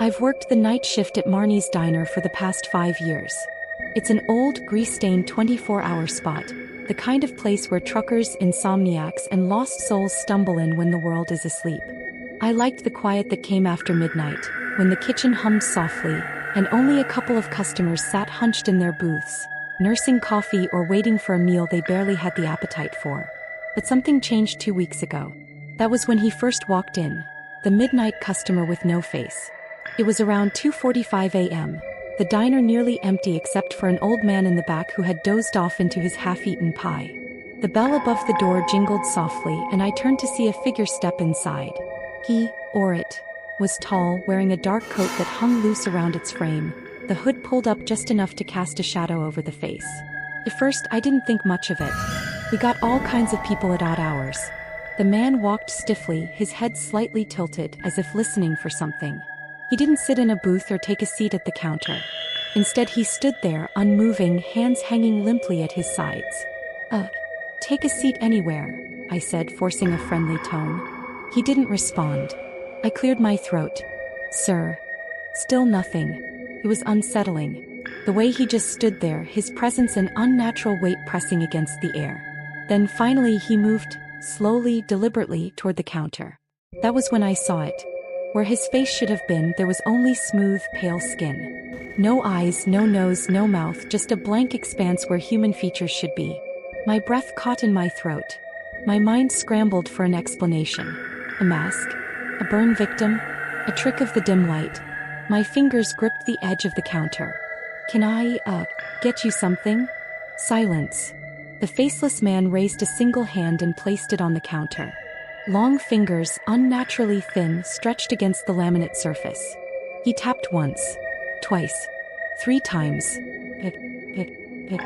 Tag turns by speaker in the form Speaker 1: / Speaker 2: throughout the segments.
Speaker 1: I've worked the night shift at Marnie's Diner for the past 5 years. It's an old, grease-stained 24-hour spot, the kind of place where truckers, insomniacs, and lost souls stumble in when the world is asleep. I liked the quiet that came after midnight, when the kitchen hummed softly, and only a couple of customers sat hunched in their booths, nursing coffee or waiting for a meal they barely had the appetite for. But something changed 2 weeks ago. That was when he first walked in, the midnight customer with no face. It was around 2:45 a.m., the diner nearly empty except for an old man in the back who had dozed off into his half-eaten pie. The bell above the door jingled softly and I turned to see a figure step inside. He, or it, was tall, wearing a dark coat that hung loose around its frame, the hood pulled up just enough to cast a shadow over the face. At first, I didn't think much of it. We got all kinds of people at odd hours. The man walked stiffly, his head slightly tilted, as if listening for something. He didn't sit in a booth or take a seat at the counter. Instead, he stood there, unmoving, hands hanging limply at his sides. Take a seat anywhere," I said, forcing a friendly tone. He didn't respond. I cleared my throat. "Sir." Still nothing. It was unsettling. The way he just stood there, his presence an unnatural weight pressing against the air. Then finally he moved, slowly, deliberately, toward the counter. That was when I saw it. Where his face should have been, there was only smooth, pale skin. No eyes, no nose, no mouth, just a blank expanse where human features should be. My breath caught in my throat. My mind scrambled for an explanation. A mask? A burn victim? A trick of the dim light? My fingers gripped the edge of the counter. "Can I, get you something?" Silence. The faceless man raised a single hand and placed it on the counter. Long fingers, unnaturally thin, stretched against the laminate surface. He tapped once, twice, 3 times. Pip, pip, pip.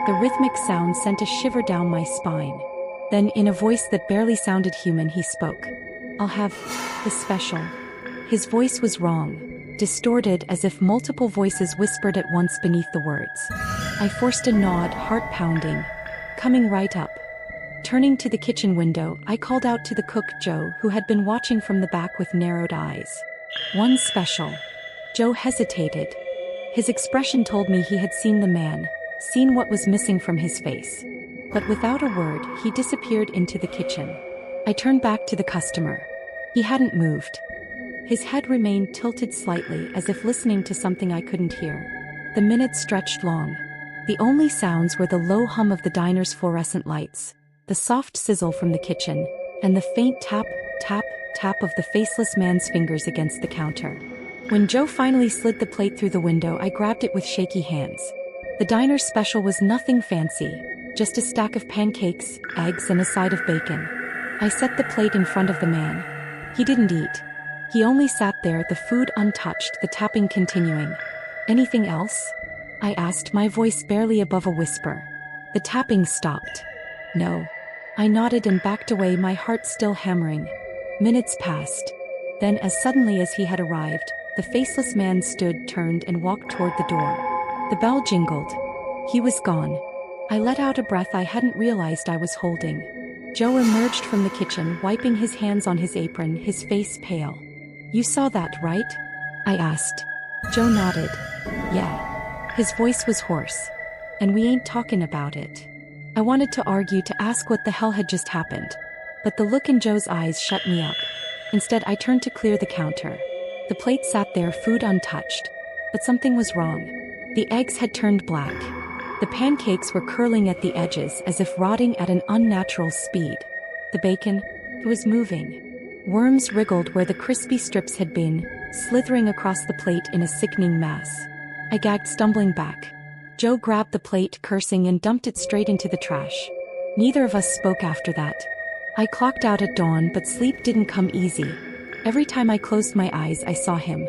Speaker 1: The rhythmic sound sent a shiver down my spine. Then, in a voice that barely sounded human, he spoke. "I'll have the special." His voice was wrong, distorted as if multiple voices whispered at once beneath the words. I forced a nod, heart pounding. "Coming right up." Turning to the kitchen window, I called out to the cook, Joe, who had been watching from the back with narrowed eyes. "One special." Joe hesitated. His expression told me he had seen the man, seen what was missing from his face. But without a word, he disappeared into the kitchen. I turned back to the customer. He hadn't moved. His head remained tilted slightly, as if listening to something I couldn't hear. The minutes stretched long. The only sounds were the low hum of the diner's fluorescent lights, the soft sizzle from the kitchen, and the faint tap, tap, tap of the faceless man's fingers against the counter. When Joe finally slid the plate through the window, I grabbed it with shaky hands. The diner's special was nothing fancy, just a stack of pancakes, eggs, and a side of bacon. I set the plate in front of the man. He didn't eat. He only sat there, the food untouched, the tapping continuing. "Anything else?" I asked, my voice barely above a whisper. The tapping stopped. "No." I nodded and backed away, my heart still hammering. Minutes passed. Then, as suddenly as he had arrived, the faceless man stood, turned, and walked toward the door. The bell jingled. He was gone. I let out a breath I hadn't realized I was holding. Joe emerged from the kitchen, wiping his hands on his apron, his face pale. "You saw that, right?" I asked. Joe nodded. "Yeah." His voice was hoarse. "And we ain't talking about it." I wanted to argue, to ask what the hell had just happened. But the look in Joe's eyes shut me up. Instead, I turned to clear the counter. The plate sat there, food untouched. But something was wrong. The eggs had turned black. The pancakes were curling at the edges, as if rotting at an unnatural speed. The bacon, it was moving. Worms wriggled where the crispy strips had been, slithering across the plate in a sickening mass. I gagged, stumbling back. Joe grabbed the plate, cursing, and dumped it straight into the trash. Neither of us spoke after that. I clocked out at dawn, but sleep didn't come easy. Every time I closed my eyes, I saw him.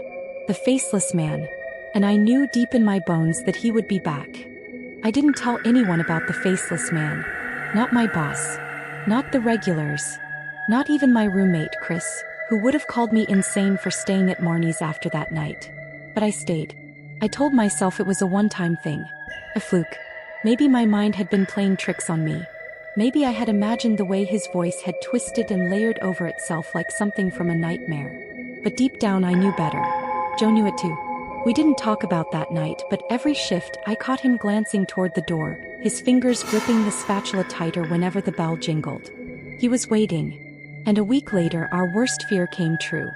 Speaker 1: The faceless man. And I knew deep in my bones that he would be back. I didn't tell anyone about the faceless man. Not my boss. Not the regulars. Not even my roommate, Chris, who would have called me insane for staying at Marnie's after that night. But I stayed. I told myself it was a one-time thing. A fluke. Maybe my mind had been playing tricks on me. Maybe I had imagined the way his voice had twisted and layered over itself like something from a nightmare. But deep down I knew better. Joe knew it too. We didn't talk about that night, but every shift I caught him glancing toward the door, his fingers gripping the spatula tighter whenever the bell jingled. He was waiting. And a week later our worst fear came true.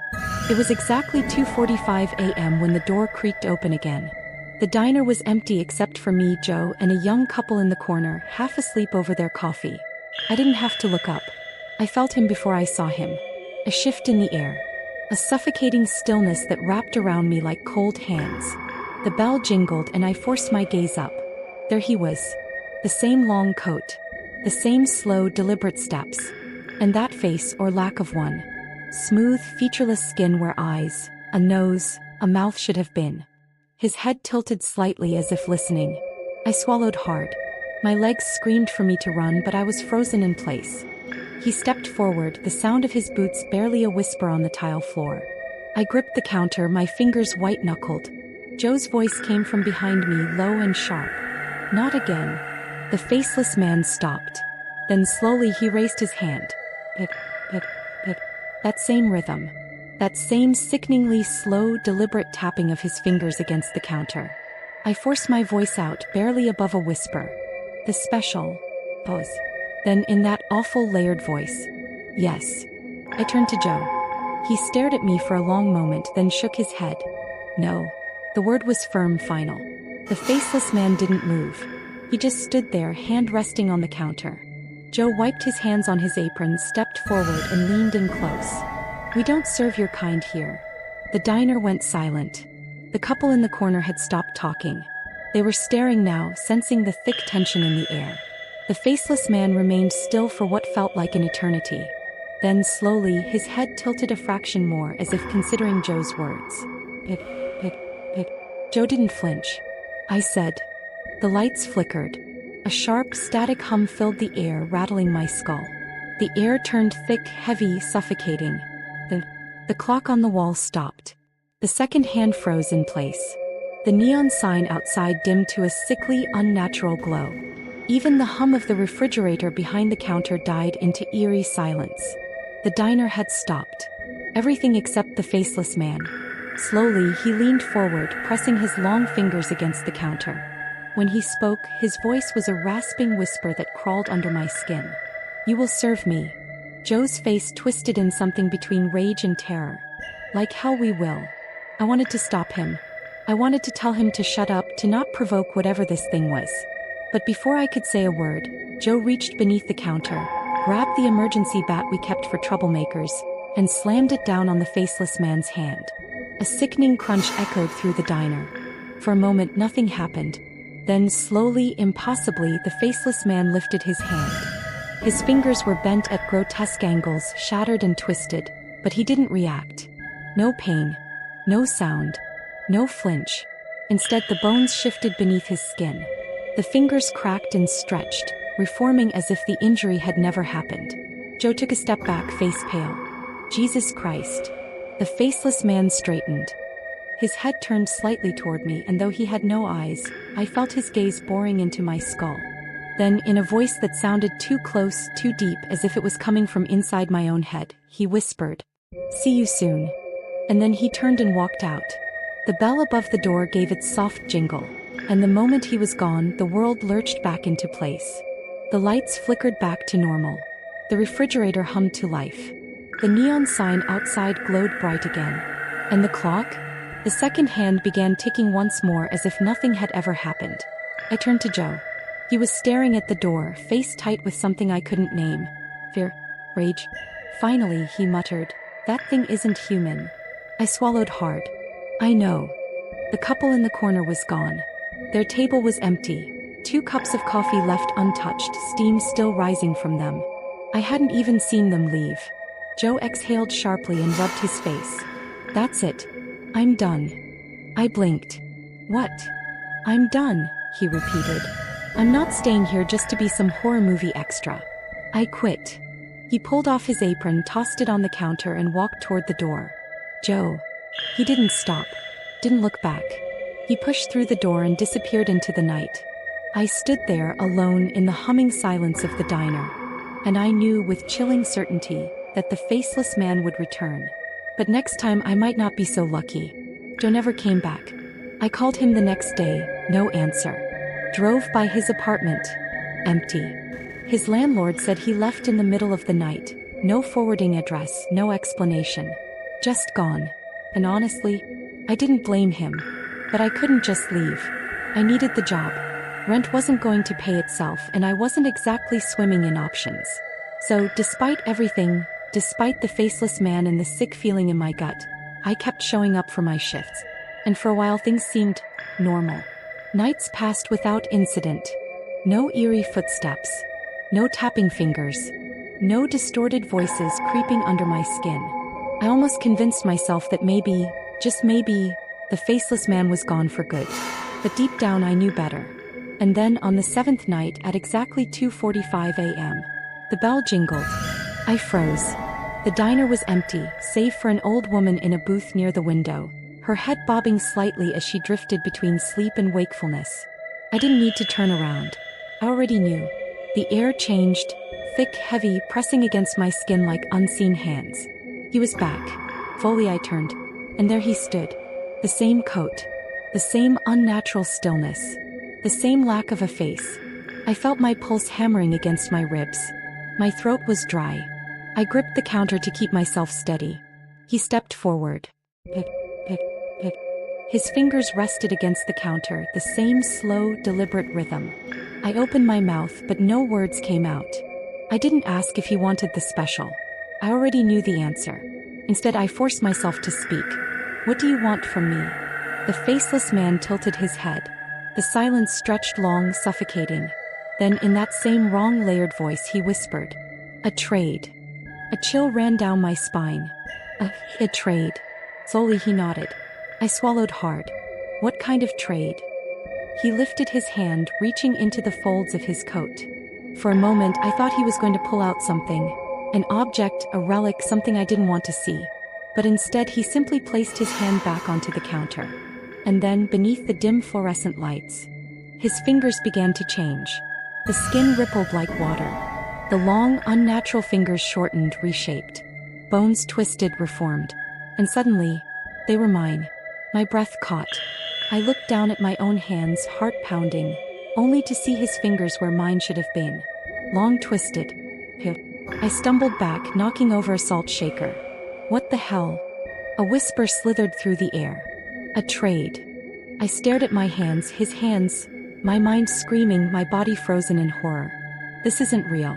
Speaker 1: It was exactly 2:45 a.m. when the door creaked open again. The diner was empty except for me, Joe, and a young couple in the corner, half asleep over their coffee. I didn't have to look up. I felt him before I saw him. A shift in the air. A suffocating stillness that wrapped around me like cold hands. The bell jingled and I forced my gaze up. There he was. The same long coat. The same slow, deliberate steps. And that face, or lack of one. Smooth, featureless skin where eyes, a nose, a mouth should have been. His head tilted slightly as if listening. I swallowed hard. My legs screamed for me to run, but I was frozen in place. He stepped forward, the sound of his boots barely a whisper on the tile floor. I gripped the counter, my fingers white-knuckled. Joe's voice came from behind me, low and sharp. Not again. The faceless man stopped. Then slowly he raised his hand. Pit, pit, pit. That same rhythm. That same sickeningly slow, deliberate tapping of his fingers against the counter. I forced my voice out, barely above a whisper. The special pose. Then in that awful layered voice. Yes. I turned to Joe. He stared at me for a long moment, then shook his head. No. The word was firm, final. The faceless man didn't move. He just stood there, hand resting on the counter. Joe wiped his hands on his apron, stepped forward and leaned in close. We don't serve your kind here. The diner went silent. The couple in the corner had stopped talking. They were staring now, sensing the thick tension in the air. The faceless man remained still for what felt like an eternity. Then slowly, his head tilted a fraction more, as if considering Joe's words. Pick, pick, pick. Joe didn't flinch. I said. The lights flickered. A sharp, static hum filled the air, rattling my skull. The air turned thick, heavy, suffocating. The clock on the wall stopped. The second hand froze in place. The neon sign outside dimmed to a sickly, unnatural glow. Even the hum of the refrigerator behind the counter died into eerie silence. The diner had stopped. Everything except the faceless man. Slowly, he leaned forward, pressing his long fingers against the counter. When he spoke, his voice was a rasping whisper that crawled under my skin. You will serve me. Joe's face twisted in something between rage and terror. Like hell we will. I wanted to stop him. I wanted to tell him to shut up, to not provoke whatever this thing was. But before I could say a word, Joe reached beneath the counter, grabbed the emergency bat we kept for troublemakers, and slammed it down on the faceless man's hand. A sickening crunch echoed through the diner. For a moment nothing happened. Then slowly, impossibly, the faceless man lifted his hand. His fingers were bent at grotesque angles, shattered and twisted, but he didn't react. No pain. No sound. No flinch. Instead, the bones shifted beneath his skin. The fingers cracked and stretched, reforming as if the injury had never happened. Joe took a step back, face pale. Jesus Christ. The faceless man straightened. His head turned slightly toward me, and though he had no eyes, I felt his gaze boring into my skull. Then, in a voice that sounded too close, too deep, as if it was coming from inside my own head, he whispered, "See you soon." And then he turned and walked out. The bell above the door gave its soft jingle, and the moment he was gone, the world lurched back into place. The lights flickered back to normal. The refrigerator hummed to life. The neon sign outside glowed bright again. And the clock? The second hand began ticking once more, as if nothing had ever happened. I turned to Joe. He was staring at the door, face tight with something I couldn't name. Fear? Rage? Finally, he muttered, "That thing isn't human." I swallowed hard. I know. The couple in the corner was gone. Their table was empty. 2 cups of coffee left untouched, steam still rising from them. I hadn't even seen them leave. Joe exhaled sharply and rubbed his face. That's it. I'm done. I blinked. What? I'm done, he repeated. I'm not staying here just to be some horror movie extra. I quit. He pulled off his apron, tossed it on the counter, and walked toward the door. Joe. He didn't stop. Didn't look back. He pushed through the door and disappeared into the night. I stood there, alone in the humming silence of the diner. And I knew with chilling certainty that the faceless man would return. But next time I might not be so lucky. Joe never came back. I called him the next day, no answer. Drove by his apartment. Empty. His landlord said he left in the middle of the night. No forwarding address, no explanation. Just gone. And honestly, I didn't blame him. But I couldn't just leave. I needed the job. Rent wasn't going to pay itself and I wasn't exactly swimming in options. So, despite everything, despite the faceless man and the sick feeling in my gut, I kept showing up for my shifts. And for a while things seemed normal. Nights passed without incident. No eerie footsteps. No tapping fingers. No distorted voices creeping under my skin. I almost convinced myself that maybe, just maybe, the faceless man was gone for good. But deep down I knew better. And then on the 7th night at exactly 2:45 a.m., the bell jingled. I froze. The diner was empty, save for an old woman in a booth near the window, her head bobbing slightly as she drifted between sleep and wakefulness. I didn't need to turn around. I already knew. The air changed, thick, heavy, pressing against my skin like unseen hands. He was back. Fully I turned, and there he stood. The same coat. The same unnatural stillness. The same lack of a face. I felt my pulse hammering against my ribs. My throat was dry. I gripped the counter to keep myself steady. He stepped forward. Pick, pick, pick. His fingers rested against the counter, the same slow, deliberate rhythm. I opened my mouth, but no words came out. I didn't ask if he wanted the special. I already knew the answer. Instead, I forced myself to speak. What do you want from me? The faceless man tilted his head. The silence stretched long, suffocating. Then, in that same wrong, layered voice, he whispered, "A trade." A chill ran down my spine. A trade. Slowly he nodded. I swallowed hard. What kind of trade? He lifted his hand, reaching into the folds of his coat. For a moment, I thought he was going to pull out something. An object, a relic, something I didn't want to see. But instead, he simply placed his hand back onto the counter. And then, beneath the dim fluorescent lights, his fingers began to change. The skin rippled like water. The long, unnatural fingers shortened, reshaped. Bones twisted, reformed. And suddenly, they were mine. My breath caught. I looked down at my own hands, heart pounding, only to see his fingers where mine should have been. Long twisted. I stumbled back, knocking over a salt shaker. What the hell? A whisper slithered through the air. A trade. I stared at my hands, his hands, my mind screaming, my body frozen in horror. This isn't real.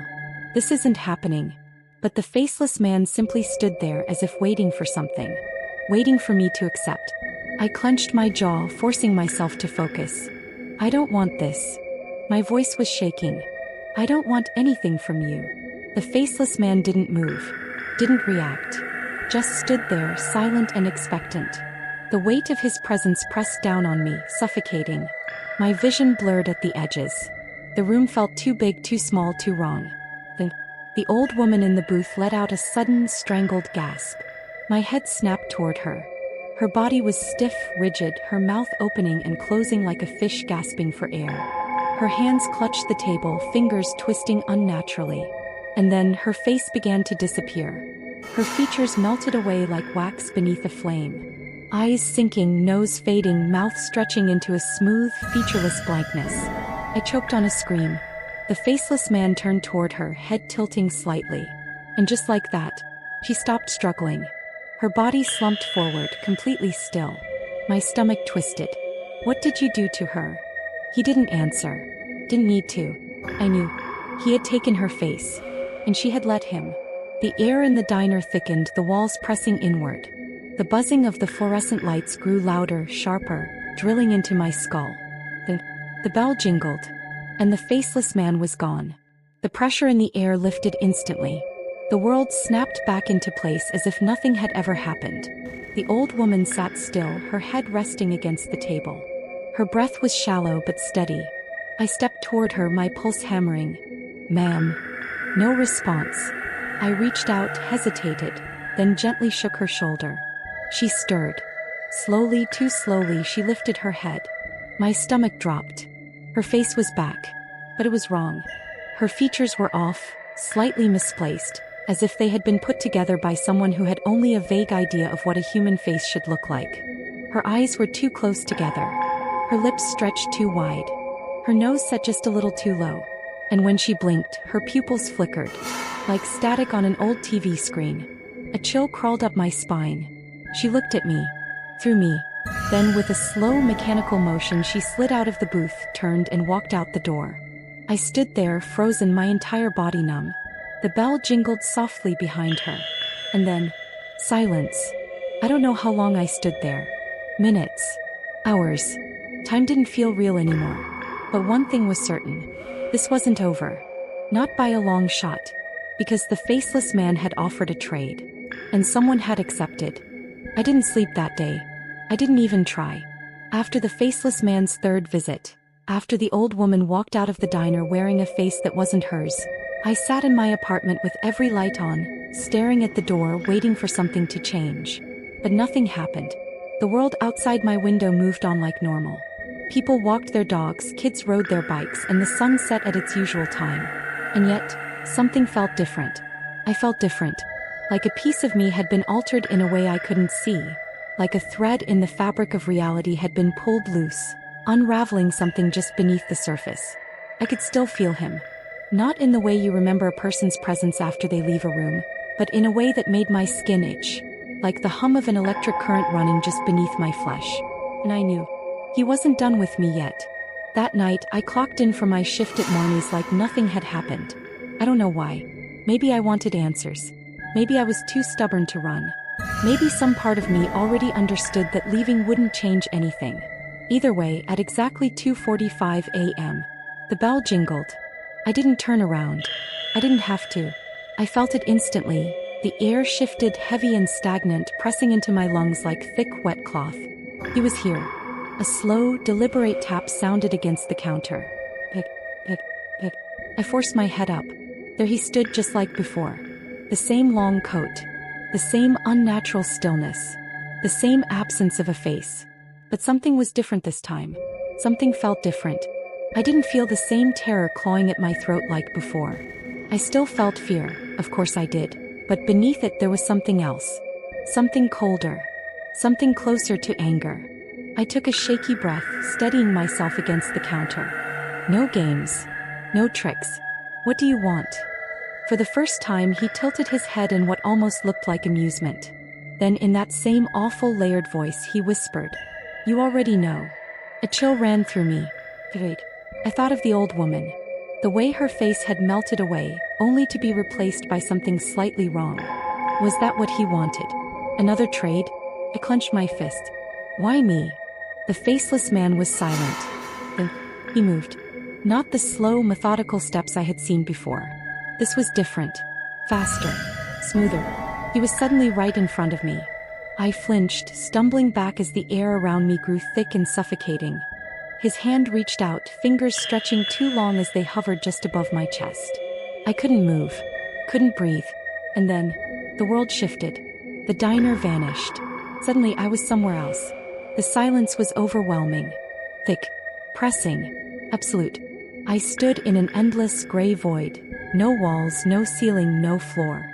Speaker 1: This isn't happening. But the faceless man simply stood there as if waiting for something. Waiting for me to accept. I clenched my jaw, forcing myself to focus. I don't want this. My voice was shaking. I don't want anything from you. The faceless man didn't move. Didn't react. Just stood there, silent and expectant. The weight of his presence pressed down on me, suffocating. My vision blurred at the edges. The room felt too big, too small, too wrong. The old woman in the booth let out a sudden, strangled gasp. My head snapped toward her. Her body was stiff, rigid, her mouth opening and closing like a fish gasping for air. Her hands clutched the table, fingers twisting unnaturally. And then her face began to disappear. Her features melted away like wax beneath a flame. Eyes sinking, nose fading, mouth stretching into a smooth, featureless blankness. I choked on a scream. The faceless man turned toward her, head tilting slightly. And just like that, she stopped struggling. Her body slumped forward, completely still. My stomach twisted. What did you do to her? He didn't answer. Didn't need to. I knew. He had taken her face. And she had let him. The air in the diner thickened, the walls pressing inward. The buzzing of the fluorescent lights grew louder, sharper, drilling into my skull. The bell jingled. And the faceless man was gone. The pressure in the air lifted instantly. The world snapped back into place as if nothing had ever happened. The old woman sat still, her head resting against the table. Her breath was shallow but steady. I stepped toward her, my pulse hammering. "Ma'am." No response. I reached out, hesitated, then gently shook her shoulder. She stirred. Slowly, too slowly, she lifted her head. My stomach dropped. Her face was back. But it was wrong. Her features were off, slightly misplaced, as if they had been put together by someone who had only a vague idea of what a human face should look like. Her eyes were too close together. Her lips stretched too wide. Her nose set just a little too low. And when she blinked, her pupils flickered, like static on an old TV screen. A chill crawled up my spine. She looked at me, through me. Then with a slow mechanical motion she slid out of the booth, turned and walked out the door. I stood there, frozen, my entire body numb. The bell jingled softly behind her. And then, silence. I don't know how long I stood there. Minutes. Hours. Time didn't feel real anymore. But one thing was certain. This wasn't over. Not by a long shot. Because the Faceless Man had offered a trade. And someone had accepted. I didn't sleep that day. I didn't even try. After the Faceless Man's third visit, after the old woman walked out of the diner wearing a face that wasn't hers, I sat in my apartment with every light on, staring at the door, waiting for something to change. But nothing happened. The world outside my window moved on like normal. People walked their dogs, kids rode their bikes, and the sun set at its usual time. And yet, something felt different. I felt different. Like a piece of me had been altered in a way I couldn't see. Like a thread in the fabric of reality had been pulled loose, unraveling something just beneath the surface. I could still feel him. Not in the way you remember a person's presence after they leave a room, but in a way that made my skin itch. Like the hum of an electric current running just beneath my flesh. And I knew. He wasn't done with me yet. That night, I clocked in for my shift at Marnie's like nothing had happened. I don't know why. Maybe I wanted answers. Maybe I was too stubborn to run. Maybe some part of me already understood that leaving wouldn't change anything. Either way, at exactly 2:45 a.m., the bell jingled. I didn't turn around. I didn't have to. I felt it instantly. The air shifted, heavy and stagnant, pressing into my lungs like thick, wet cloth. He was here. A slow, deliberate tap sounded against the counter. Pick, pick, pick. I forced my head up. There he stood just like before. The same long coat. The same unnatural stillness. The same absence of a face. But something was different this time. Something felt different. I didn't feel the same terror clawing at my throat like before. I still felt fear, of course I did. But beneath it there was something else. Something colder. Something closer to anger. I took a shaky breath, steadying myself against the counter. No games. No tricks. What do you want? For the first time he tilted his head in what almost looked like amusement. Then in that same awful layered voice he whispered, "You already know." A chill ran through me. Wait. I thought of the old woman. The way her face had melted away, only to be replaced by something slightly wrong. Was that what he wanted? Another trade? I clenched my fist. Why me? The Faceless Man was silent. Then he moved. Not the slow, methodical steps I had seen before. This was different. Faster. Smoother. He was suddenly right in front of me. I flinched, stumbling back as the air around me grew thick and suffocating. His hand reached out, fingers stretching too long as they hovered just above my chest. I couldn't move. Couldn't breathe. And then, the world shifted. The diner vanished. Suddenly I was somewhere else. The silence was overwhelming. Thick. Pressing. Absolute. I stood in an endless gray void. No walls, no ceiling, no floor.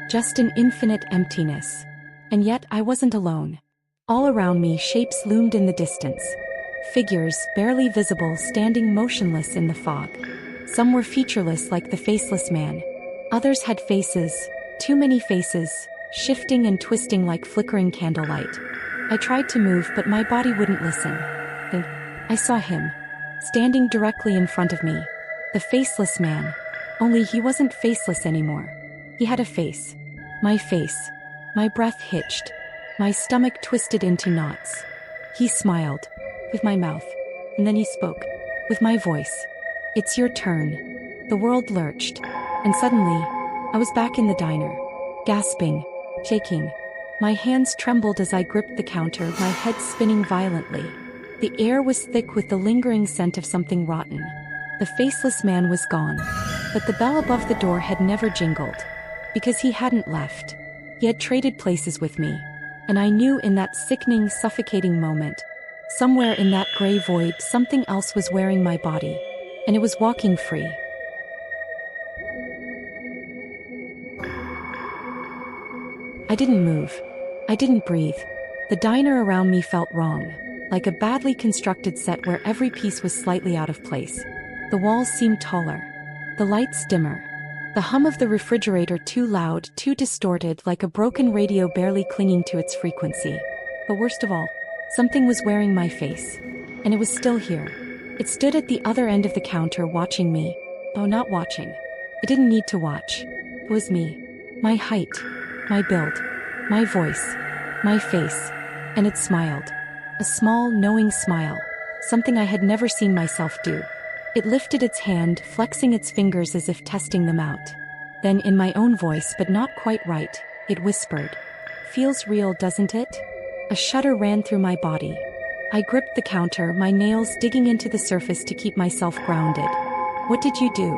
Speaker 1: Just an infinite emptiness. And yet I wasn't alone. All around me shapes loomed in the distance. Figures, barely visible, standing motionless in the fog. Some were featureless like the Faceless Man. Others had faces, too many faces, shifting and twisting like flickering candlelight. I tried to move but my body wouldn't listen. Then, I saw him. Standing directly in front of me. The Faceless Man. Only he wasn't faceless anymore. He had a face. My face. My breath hitched. My stomach twisted into knots. He smiled. With my mouth. And then he spoke. With my voice. "It's your turn." The world lurched. And suddenly, I was back in the diner. Gasping. Shaking. My hands trembled as I gripped the counter, my head spinning violently. The air was thick with the lingering scent of something rotten. The Faceless Man was gone. But the bell above the door had never jingled. Because he hadn't left. He had traded places with me. And I knew in that sickening, suffocating moment, somewhere in that gray void, something else was wearing my body. And it was walking free. I didn't move. I didn't breathe. The diner around me felt wrong, like a badly constructed set where every piece was slightly out of place. The walls seemed taller, the lights dimmer, the hum of the refrigerator too loud, too distorted, like a broken radio barely clinging to its frequency. But worst of all, something was wearing my face. And it was still here. It stood at the other end of the counter watching me. Oh, not watching. It didn't need to watch. It was me. My height, my build, my voice, my face. And it smiled. A small, knowing smile. Something I had never seen myself do. It lifted its hand, flexing its fingers as if testing them out. Then, in my own voice but not quite right, it whispered, "Feels real, doesn't it?" A shudder ran through my body. I gripped the counter, my nails digging into the surface to keep myself grounded. "What did you do?"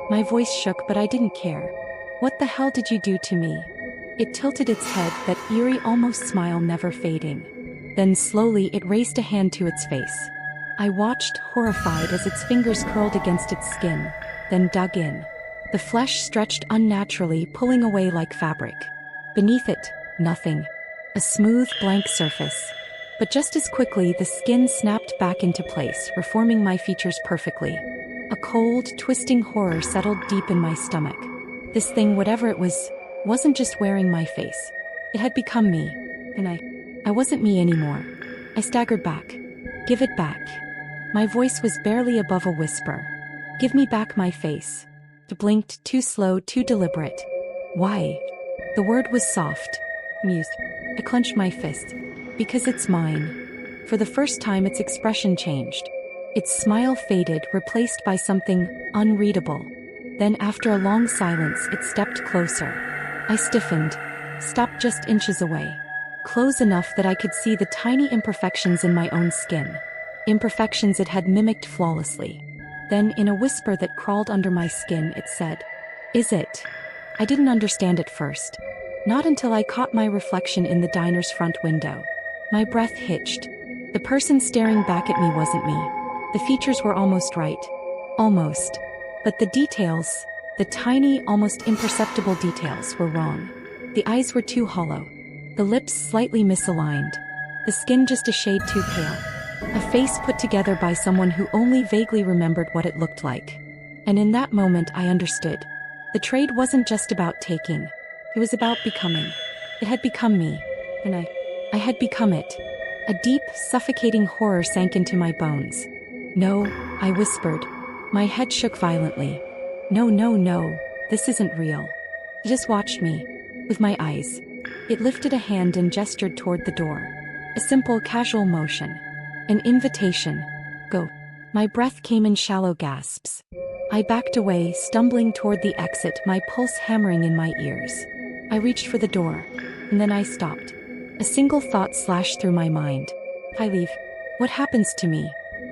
Speaker 1: My voice shook, but I didn't care. "What the hell did you do to me?" It tilted its head, that eerie, almost smile never fading. Then slowly it raised a hand to its face. I watched, horrified, as its fingers curled against its skin, then dug in. The flesh stretched unnaturally, pulling away like fabric. Beneath it, nothing. A smooth, blank surface. But just as quickly, the skin snapped back into place, reforming my features perfectly. A cold, twisting horror settled deep in my stomach. This thing, whatever it was, wasn't just wearing my face. It had become me. And I wasn't me anymore. I staggered back. "Give it back." My voice was barely above a whisper. "Give me back my face." It blinked, too slow, too deliberate. "Why?" The word was soft. Amused. I clenched my fist. "Because it's mine." For the first time, its expression changed. Its smile faded, replaced by something unreadable. Then, after a long silence, it stepped closer. I stiffened, stopped just inches away. Close enough that I could see the tiny imperfections in my own skin. Imperfections it had mimicked flawlessly. Then, in a whisper that crawled under my skin, it said, "Is it?" I didn't understand at first. Not until I caught my reflection in the diner's front window. My breath hitched. The person staring back at me wasn't me. The features were almost right. Almost. But the details, the tiny, almost imperceptible details, were wrong. The eyes were too hollow. The lips slightly misaligned. The skin just a shade too pale. A face put together by someone who only vaguely remembered what it looked like. And in that moment I understood. The trade wasn't just about taking. It was about becoming. It had become me. And I had become it. A deep, suffocating horror sank into my bones. "No," I whispered. My head shook violently. "No, no, no. This isn't real." It just watched me. With my eyes. It lifted a hand and gestured toward the door. A simple, casual motion. An invitation. "Go." My breath came in shallow gasps. I backed away, stumbling toward the exit, my pulse hammering in my ears. I reached for the door. And then I stopped. A single thought slashed through my mind. If I leave, what happens to me?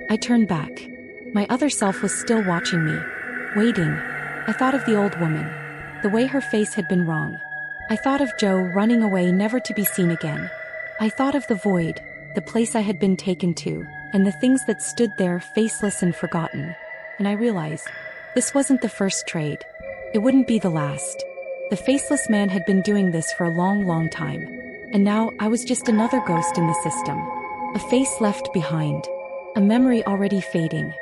Speaker 1: I turned back. My other self was still watching me. Waiting. I thought of the old woman. The way her face had been wrong. I thought of Joe running away, never to be seen again. I thought of the void, the place I had been taken to, and the things that stood there, faceless and forgotten. And I realized, this wasn't the first trade. It wouldn't be the last. The Faceless Man had been doing this for a long, long time. And now I was just another ghost in the system. A face left behind. A memory already fading.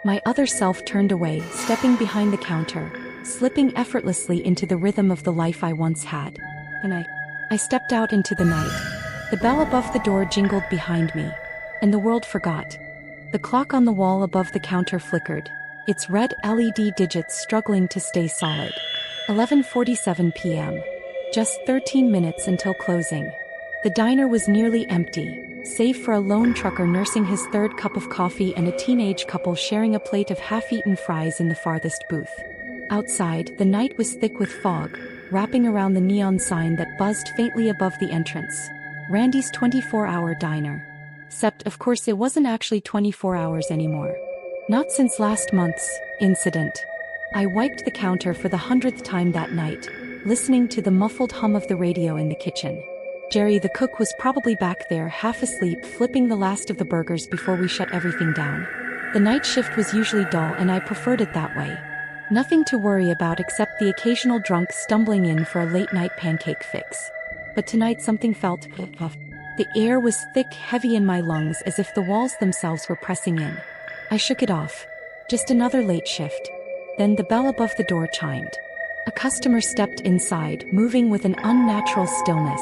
Speaker 1: My other self turned away, stepping behind the counter, slipping effortlessly into the rhythm of the life I once had. And I stepped out into the night. The bell above the door jingled behind me. And the world forgot. The clock on the wall above the counter flickered, its red LED digits struggling to stay solid. 11:47 p.m. Just 13 minutes until closing. The diner was nearly empty, save for a lone trucker nursing his third cup of coffee and a teenage couple sharing a plate of half-eaten fries in the farthest booth. Outside, the night was thick with fog, wrapping around the neon sign that buzzed faintly above the entrance. Randy's 24-hour diner. Except, of course, it wasn't actually 24 hours anymore. Not since last month's incident. I wiped the counter for the 100th time that night, listening to the muffled hum of the radio in the kitchen. Jerry the cook was probably back there, half asleep, flipping the last of the burgers before we shut everything down. The night shift was usually dull and I preferred it that way. Nothing to worry about except the occasional drunk stumbling in for a late-night pancake fix. But tonight something felt off. The air was thick, heavy in my lungs, as if the walls themselves were pressing in. I shook it off. Just another late shift. Then the bell above the door chimed. A customer stepped inside, moving with an unnatural stillness.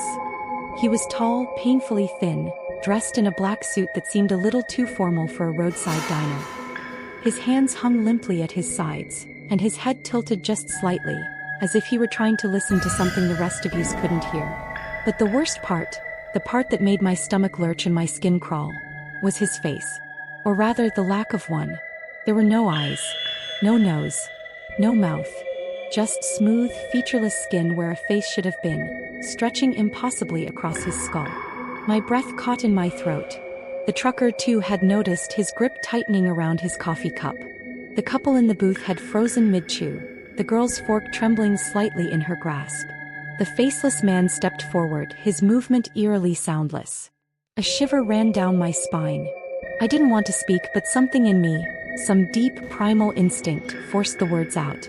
Speaker 1: He was tall, painfully thin, dressed in a black suit that seemed a little too formal for a roadside diner. His hands hung limply at his sides, and his head tilted just slightly, as if he were trying to listen to something the rest of us couldn't hear. But the worst part, the part that made my stomach lurch and my skin crawl, was his face. Or rather, the lack of one. There were no eyes, no nose, no mouth. Just smooth, featureless skin where a face should have been, stretching impossibly across his skull. My breath caught in my throat. The trucker, too, had noticed, his grip tightening around his coffee cup. The couple in the booth had frozen mid-chew, the girl's fork trembling slightly in her grasp. The faceless man stepped forward, his movement eerily soundless. A shiver ran down my spine. I didn't want to speak, but something in me, some deep primal instinct, forced the words out.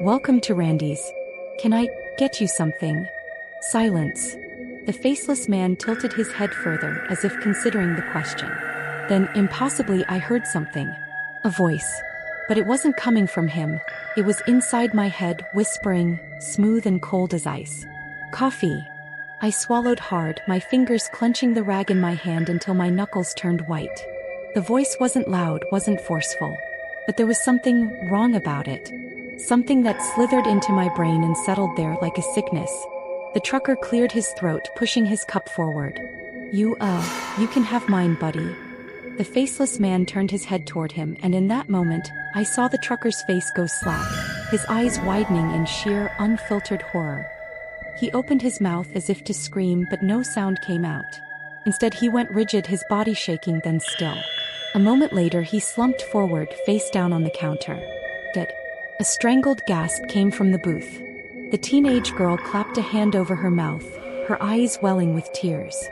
Speaker 1: Welcome to Randy's. Can I get you something? Silence. The faceless man tilted his head further, as if considering the question. Then, impossibly, I heard something. A voice. But it wasn't coming from him. It was inside my head, whispering, smooth and cold as ice. Coffee. I swallowed hard, my fingers clenching the rag in my hand until my knuckles turned white. The voice wasn't loud, wasn't forceful. But there was something wrong about it. Something that slithered into my brain and settled there like a sickness. The trucker cleared his throat, pushing his cup forward. You can have mine, buddy. The faceless man turned his head toward him, and in that moment, I saw the trucker's face go slack, his eyes widening in sheer, unfiltered horror. He opened his mouth as if to scream, but no sound came out. Instead, he went rigid, his body shaking, then still. A moment later, he slumped forward, face down on the counter. Dead. A strangled gasp came from the booth. The teenage girl clapped a hand over her mouth, her eyes welling with tears.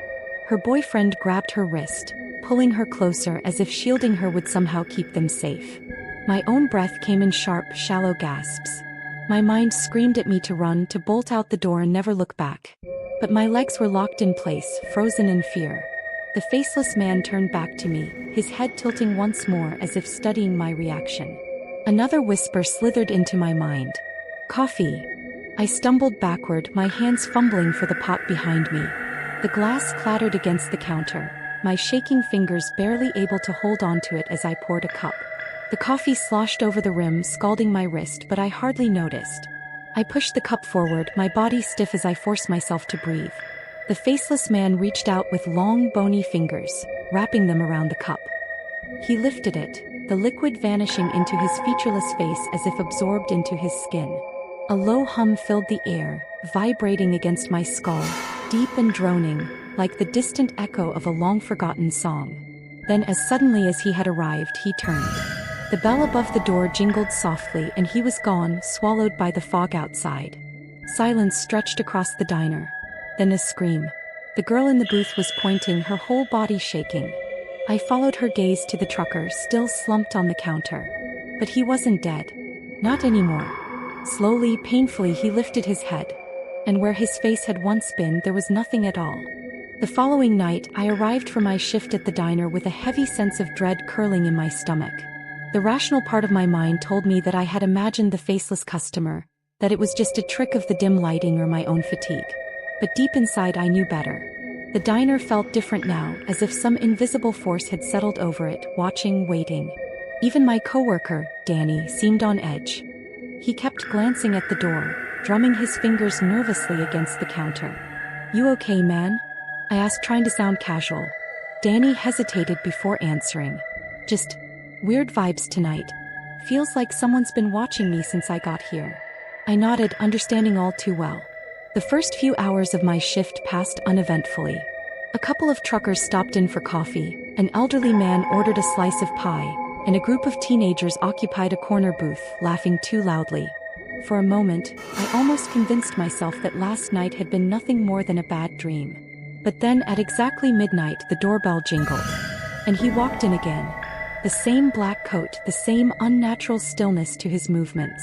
Speaker 1: Her boyfriend grabbed her wrist, pulling her closer as if shielding her would somehow keep them safe. My own breath came in sharp, shallow gasps. My mind screamed at me to run, to bolt out the door and never look back. But my legs were locked in place, frozen in fear. The faceless man turned back to me, his head tilting once more as if studying my reaction. Another whisper slithered into my mind. Coffee. I stumbled backward, my hands fumbling for the pot behind me. The glass clattered against the counter, my shaking fingers barely able to hold onto it as I poured a cup. The coffee sloshed over the rim, scalding my wrist, but I hardly noticed. I pushed the cup forward, my body stiff as I forced myself to breathe. The faceless man reached out with long, bony fingers, wrapping them around the cup. He lifted it, the liquid vanishing into his featureless face as if absorbed into his skin. A low hum filled the air, vibrating against my skull, deep and droning, like the distant echo of a long-forgotten song. Then, as suddenly as he had arrived, he turned. The bell above the door jingled softly, and he was gone, swallowed by the fog outside. Silence stretched across the diner. Then a scream. The girl in the booth was pointing, her whole body shaking. I followed her gaze to the trucker, still slumped on the counter. But he wasn't dead. Not anymore. Slowly, painfully, he lifted his head. And where his face had once been, there was nothing at all. The following night, I arrived for my shift at the diner with a heavy sense of dread curling in my stomach. The rational part of my mind told me that I had imagined the faceless customer, that it was just a trick of the dim lighting or my own fatigue. But deep inside, I knew better. The diner felt different now, as if some invisible force had settled over it, watching, waiting. Even my coworker, Danny, seemed on edge. He kept glancing at the door, drumming his fingers nervously against the counter. You okay, man? I asked, trying to sound casual. Danny hesitated before answering. Just weird vibes tonight. Feels like someone's been watching me since I got here. I nodded, understanding all too well. The first few hours of my shift passed uneventfully. A couple of truckers stopped in for coffee, an elderly man ordered a slice of pie, and a group of teenagers occupied a corner booth, laughing too loudly. For a moment, I almost convinced myself that last night had been nothing more than a bad dream. But then, at exactly midnight, the doorbell jingled. And he walked in again. The same black coat, the same unnatural stillness to his movements.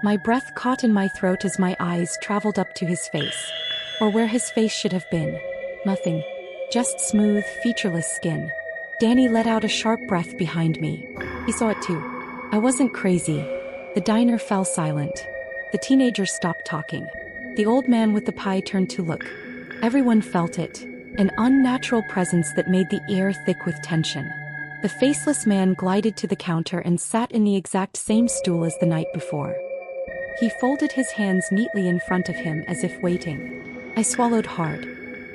Speaker 1: My breath caught in my throat as my eyes traveled up to his face. Or where his face should have been. Nothing. Just smooth, featureless skin. Danny let out a sharp breath behind me. He saw it too. I wasn't crazy. The diner fell silent. The teenagers stopped talking. The old man with the pie turned to look. Everyone felt it. An unnatural presence that made the air thick with tension. The faceless man glided to the counter and sat in the exact same stool as the night before. He folded his hands neatly in front of him as if waiting. I swallowed hard.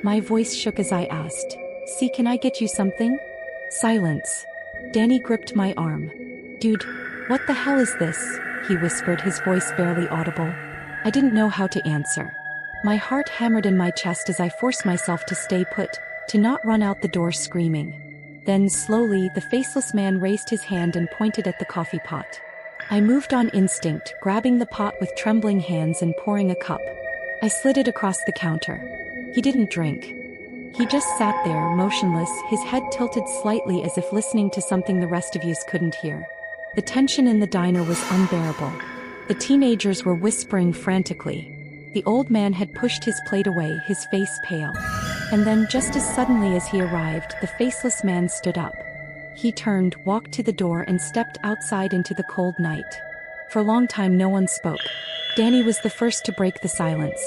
Speaker 1: My voice shook as I asked, "See, can I get you something?" Silence. Danny gripped my arm. "Dude, what the hell is this?" he whispered, his voice barely audible. I didn't know how to answer. My heart hammered in my chest as I forced myself to stay put, to not run out the door screaming. Then slowly, the faceless man raised his hand and pointed at the coffee pot. I moved on instinct, grabbing the pot with trembling hands and pouring a cup. I slid it across the counter. He didn't drink. He just sat there, motionless, his head tilted slightly as if listening to something the rest of us couldn't hear. The tension in the diner was unbearable. The teenagers were whispering frantically. The old man had pushed his plate away, his face pale. And then, just as suddenly as he arrived, the faceless man stood up. He turned, walked to the door and stepped outside into the cold night. For a long time no one spoke. Danny was the first to break the silence.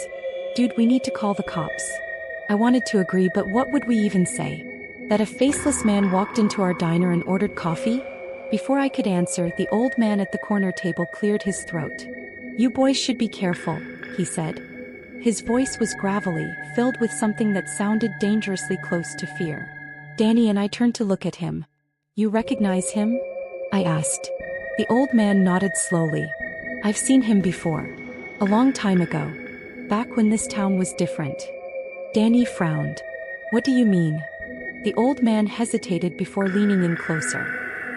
Speaker 1: "Dude, we need to call the cops." I wanted to agree, but what would we even say? That a faceless man walked into our diner and ordered coffee? Before I could answer, the old man at the corner table cleared his throat. "You boys should be careful," he said. His voice was gravelly, filled with something that sounded dangerously close to fear. Danny and I turned to look at him. "You recognize him?" I asked. The old man nodded slowly. "I've seen him before. A long time ago. Back when this town was different." Danny frowned. "What do you mean?" The old man hesitated before leaning in closer.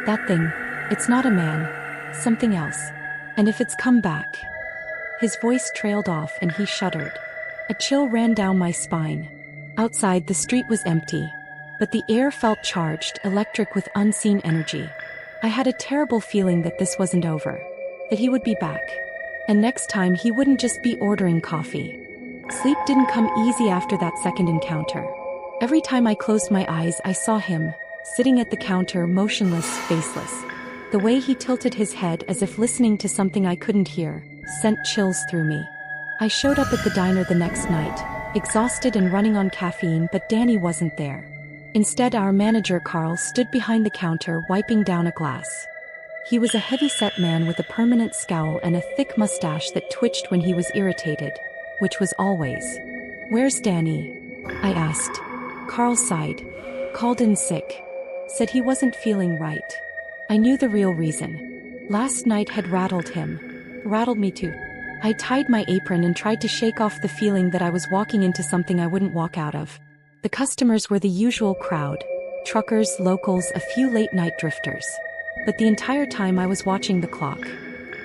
Speaker 1: "That thing, it's not a man. Something else. And if it's come back..." His voice trailed off and he shuddered. A chill ran down my spine. Outside, the street was empty. But the air felt charged, electric with unseen energy. I had a terrible feeling that this wasn't over. That he would be back. And next time he wouldn't just be ordering coffee. Sleep didn't come easy after that second encounter. Every time I closed my eyes, I saw him, sitting at the counter, motionless, faceless. The way he tilted his head as if listening to something I couldn't hear, sent chills through me. I showed up at the diner the next night, exhausted and running on caffeine, but Danny wasn't there. Instead, our manager Carl stood behind the counter, wiping down a glass. He was a heavy-set man with a permanent scowl and a thick mustache that twitched when he was irritated, which was always. "Where's Danny?" I asked. Carl sighed. "Called in sick. Said he wasn't feeling right." I knew the real reason. Last night had rattled him. Rattled me too. I tied my apron and tried to shake off the feeling that I was walking into something I wouldn't walk out of. The customers were the usual crowd. Truckers, locals, a few late-night drifters. But the entire time I was watching the clock.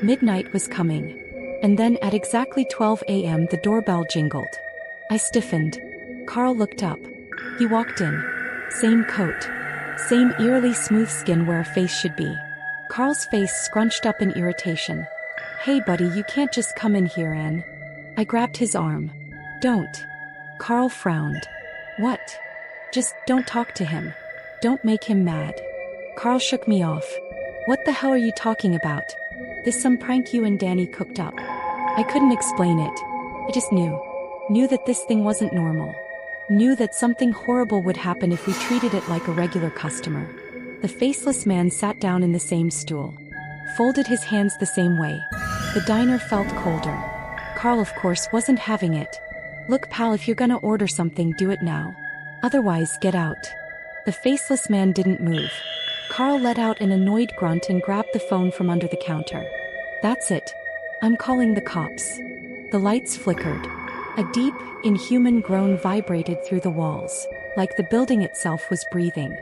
Speaker 1: Midnight was coming. And then at exactly 12 a.m. the doorbell jingled. I stiffened. Carl looked up. He walked in. Same coat. Same eerily smooth skin where a face should be. Carl's face scrunched up in irritation. "Hey buddy, you can't just come in here and..." I grabbed his arm. "Don't." Carl frowned. "What?" "Just don't talk to him. Don't make him mad." Carl shook me off. "What the hell are you talking about? This some prank you and Danny cooked up?" I couldn't explain it. I just knew. Knew that this thing wasn't normal. Knew that something horrible would happen if we treated it like a regular customer. The faceless man sat down in the same stool. Folded his hands the same way. The diner felt colder. Carl, of course, wasn't having it. "Look pal, if you're gonna order something, do it now. Otherwise, get out." The faceless man didn't move. Carl let out an annoyed grunt and grabbed the phone from under the counter. "That's it. I'm calling the cops." The lights flickered. A deep, inhuman groan vibrated through the walls, like the building itself was breathing.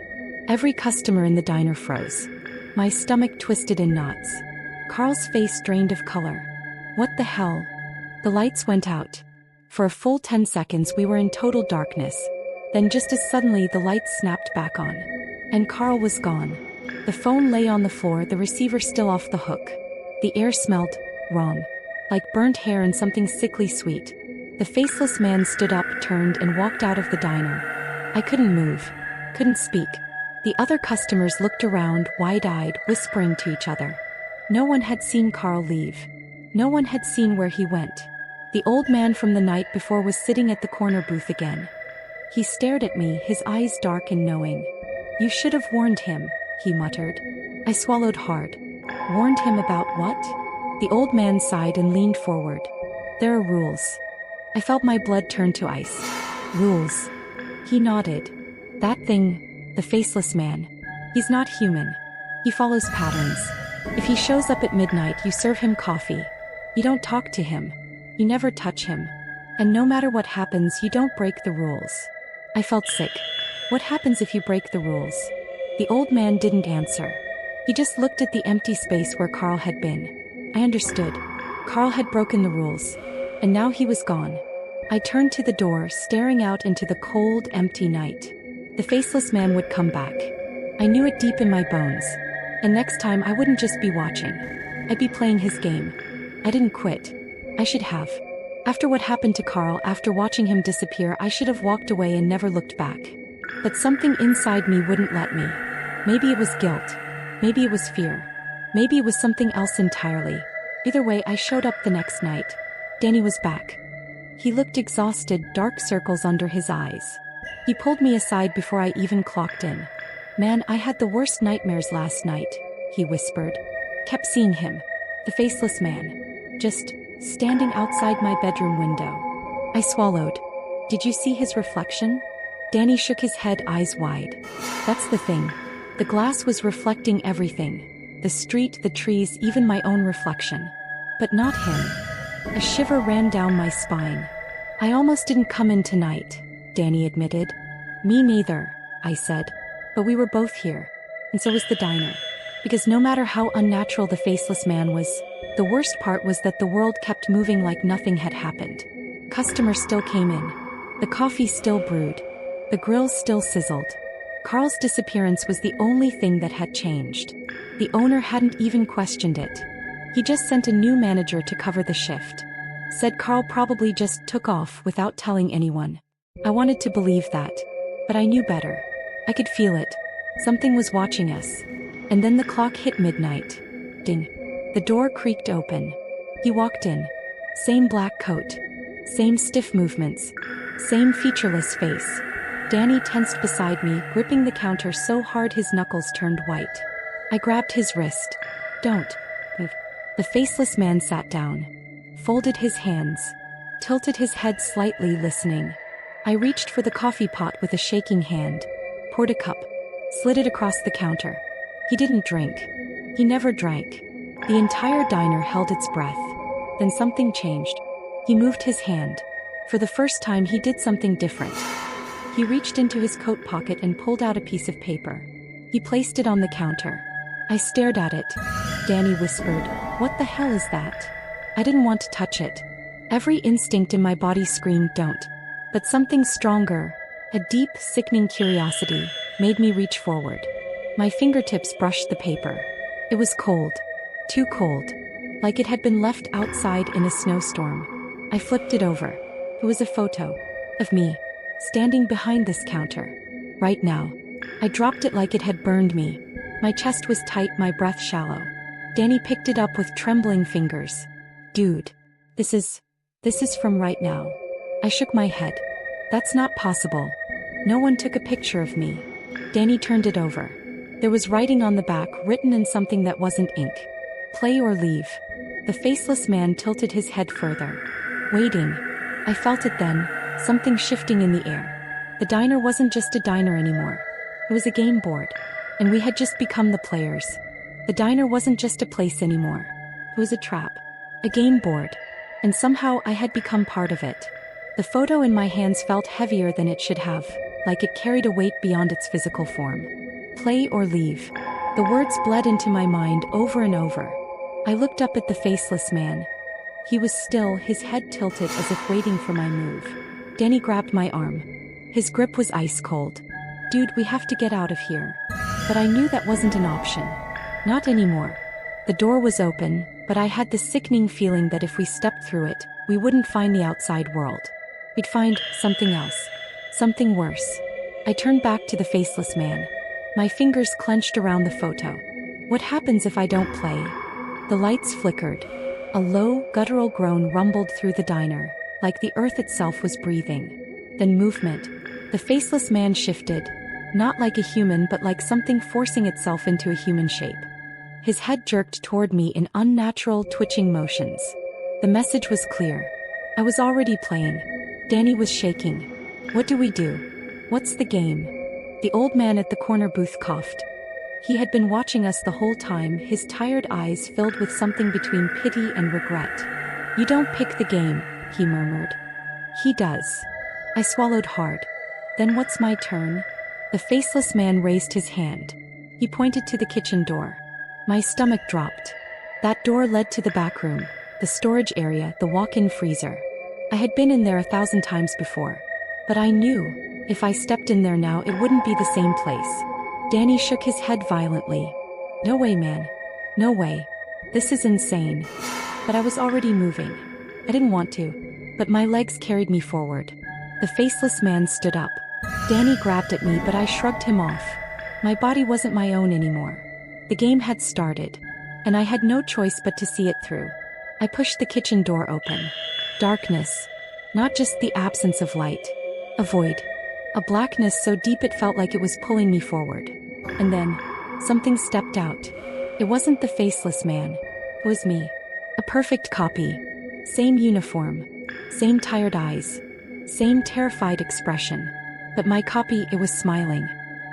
Speaker 1: Every customer in the diner froze. My stomach twisted in knots. Carl's face drained of color. "What the hell?" The lights went out. For a full 10 seconds we were in total darkness. Then just as suddenly the lights snapped back on. And Carl was gone. The phone lay on the floor, the receiver still off the hook. The air smelled wrong. Like burnt hair and something sickly sweet. The faceless man stood up, turned, and walked out of the diner. I couldn't move. Couldn't speak. The other customers looked around, wide-eyed, whispering to each other. No one had seen Carl leave. No one had seen where he went. The old man from the night before was sitting at the corner booth again. He stared at me, his eyes dark and knowing. "You should have warned him," he muttered. I swallowed hard. Warned him about what? The old man sighed and leaned forward. "There are rules." I felt my blood turn to ice. "Rules?" He nodded. "That thing, the Faceless Man. He's not human. He follows patterns. If he shows up at midnight, you serve him coffee. You don't talk to him. You never touch him. And no matter what happens, you don't break the rules." I felt sick. What happens if you break the rules? The old man didn't answer. He just looked at the empty space where Carl had been. I understood. Carl had broken the rules. And now he was gone. I turned to the door, staring out into the cold, empty night. The Faceless Man would come back. I knew it deep in my bones. And next time I wouldn't just be watching. I'd be playing his game. I didn't quit. I should have. After what happened to Carl, after watching him disappear, I should have walked away and never looked back. But something inside me wouldn't let me. Maybe it was guilt. Maybe it was fear. Maybe it was something else entirely. Either way, I showed up the next night. Danny was back. He looked exhausted, dark circles under his eyes. He pulled me aside before I even clocked in. "Man, I had the worst nightmares last night," he whispered. Kept seeing him. The Faceless Man. Just standing outside my bedroom window. I swallowed. "Did you see his reflection?" Danny shook his head, eyes wide. "That's the thing. The glass was reflecting everything. The street, the trees, even my own reflection. But not him." A shiver ran down my spine. "I almost didn't come in tonight," Danny admitted. "Me neither," I said. "But we were both here. And so was the diner. Because no matter how unnatural the Faceless Man was, the worst part was that the world kept moving like nothing had happened. Customers still came in. The coffee still brewed. The grills still sizzled. Carl's disappearance was the only thing that had changed. The owner hadn't even questioned it. He just sent a new manager to cover the shift. Said Carl probably just took off without telling anyone. I wanted to believe that. But I knew better. I could feel it. Something was watching us. And then the clock hit midnight. Ding. The door creaked open. He walked in. Same black coat. Same stiff movements. Same featureless face. Danny tensed beside me, gripping the counter so hard his knuckles turned white. I grabbed his wrist. "Don't move." The Faceless Man sat down. Folded his hands. Tilted his head slightly, listening. I reached for the coffee pot with a shaking hand. Poured a cup. Slid it across the counter. He didn't drink. He never drank. The entire diner held its breath. Then something changed. He moved his hand. For the first time, he did something different. He reached into his coat pocket and pulled out a piece of paper. He placed it on the counter. I stared at it. Danny whispered, "What the hell is that?" I didn't want to touch it. Every instinct in my body screamed, "Don't." But something stronger, a deep, sickening curiosity, made me reach forward. My fingertips brushed the paper. It was cold. Too cold. Like it had been left outside in a snowstorm. I flipped it over. It was a photo. Of me. Standing behind this counter. Right now. I dropped it like it had burned me. My chest was tight, my breath shallow. Danny picked it up with trembling fingers. "Dude. This is from right now." I shook my head. "That's not possible. No one took a picture of me." Danny turned it over. There was writing on the back, written in something that wasn't ink. "Play or leave." The Faceless Man tilted his head further. Waiting. I felt it then, something shifting in the air. The diner wasn't just a diner anymore. It was a game board. And we had just become the players. The diner wasn't just a place anymore. It was a trap. A game board. And somehow I had become part of it. The photo in my hands felt heavier than it should have, like it carried a weight beyond its physical form. Play or leave. The words bled into my mind over and over. I looked up at the Faceless Man. He was still, his head tilted as if waiting for my move. Danny grabbed my arm. His grip was ice cold. "Dude, we have to get out of here." But I knew that wasn't an option. Not anymore. The door was open, but I had the sickening feeling that if we stepped through it, we wouldn't find the outside world. We'd find something else. Something worse. I turned back to the Faceless Man. My fingers clenched around the photo. What happens if I don't play? The lights flickered. A low, guttural groan rumbled through the diner, like the earth itself was breathing. Then movement. The Faceless Man shifted, not like a human but like something forcing itself into a human shape. His head jerked toward me in unnatural, twitching motions. The message was clear. I was already playing. Danny was shaking. What do we do? What's the game? The old man at the corner booth coughed. He had been watching us the whole time, his tired eyes filled with something between pity and regret. You don't pick the game, he murmured. He does. I swallowed hard. Then what's my turn? The Faceless Man raised his hand. He pointed to the kitchen door. My stomach dropped. That door led to the back room, the storage area, the walk-in freezer. I had been in there 1,000 times before. But I knew, if I stepped in there now it wouldn't be the same place. Danny shook his head violently. No way, man. No way. This is insane. But I was already moving. I didn't want to, but my legs carried me forward. The Faceless Man stood up. Danny grabbed at me but I shrugged him off. My body wasn't my own anymore. The game had started, and I had no choice but to see it through. I pushed the kitchen door open. Darkness. Not just the absence of light. A void. A blackness so deep it felt like it was pulling me forward. And then, something stepped out. It wasn't the Faceless Man. It was me. A perfect copy. Same uniform. Same tired eyes. Same terrified expression. But my copy, it was smiling.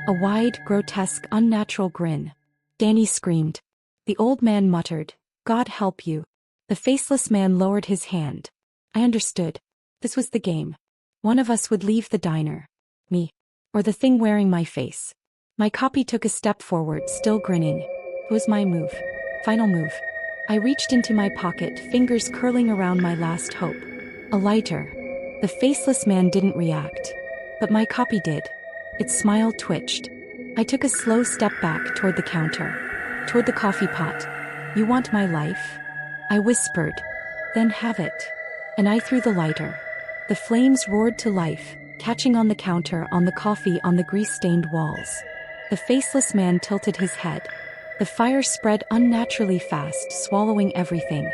Speaker 1: A wide, grotesque, unnatural grin. Danny screamed. The old man muttered, God help you. The Faceless Man lowered his hand. I understood. This was the game. One of us would leave the diner. Me. Or the thing wearing my face. My copy took a step forward, still grinning. It was my move. Final move. I reached into my pocket, fingers curling around my last hope. A lighter. The Faceless Man didn't react. But my copy did. Its smile twitched. I took a slow step back toward the counter. Toward the coffee pot. You want my life? I whispered. Then have it. And I threw the lighter. The flames roared to life, catching on the counter, on the coffee, on the grease-stained walls. The Faceless Man tilted his head. The fire spread unnaturally fast, swallowing everything.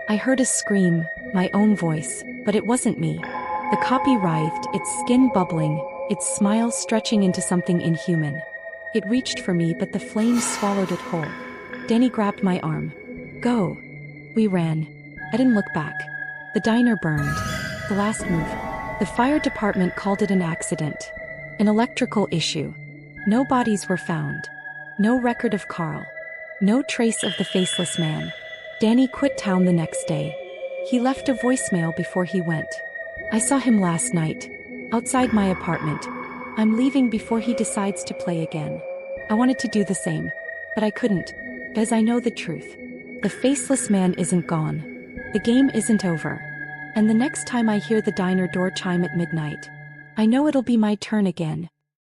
Speaker 1: I heard a scream, my own voice, but it wasn't me. The copy writhed, its skin bubbling, its smile stretching into something inhuman. It reached for me but the flames swallowed it whole. Danny grabbed my arm. Go. We ran. I didn't look back. The diner burned. The last move. The fire department called it an accident. An electrical issue. No bodies were found. No record of Carl. No trace of the Faceless Man. Danny quit town the next day. He left a voicemail before he went. I saw him last night. Outside my apartment. I'm leaving before he decides to play again. I wanted to do the same. But I couldn't. Because I know the truth. The Faceless Man isn't gone. The game isn't over. And the next time I hear the diner door chime at midnight, I know it'll be my turn again.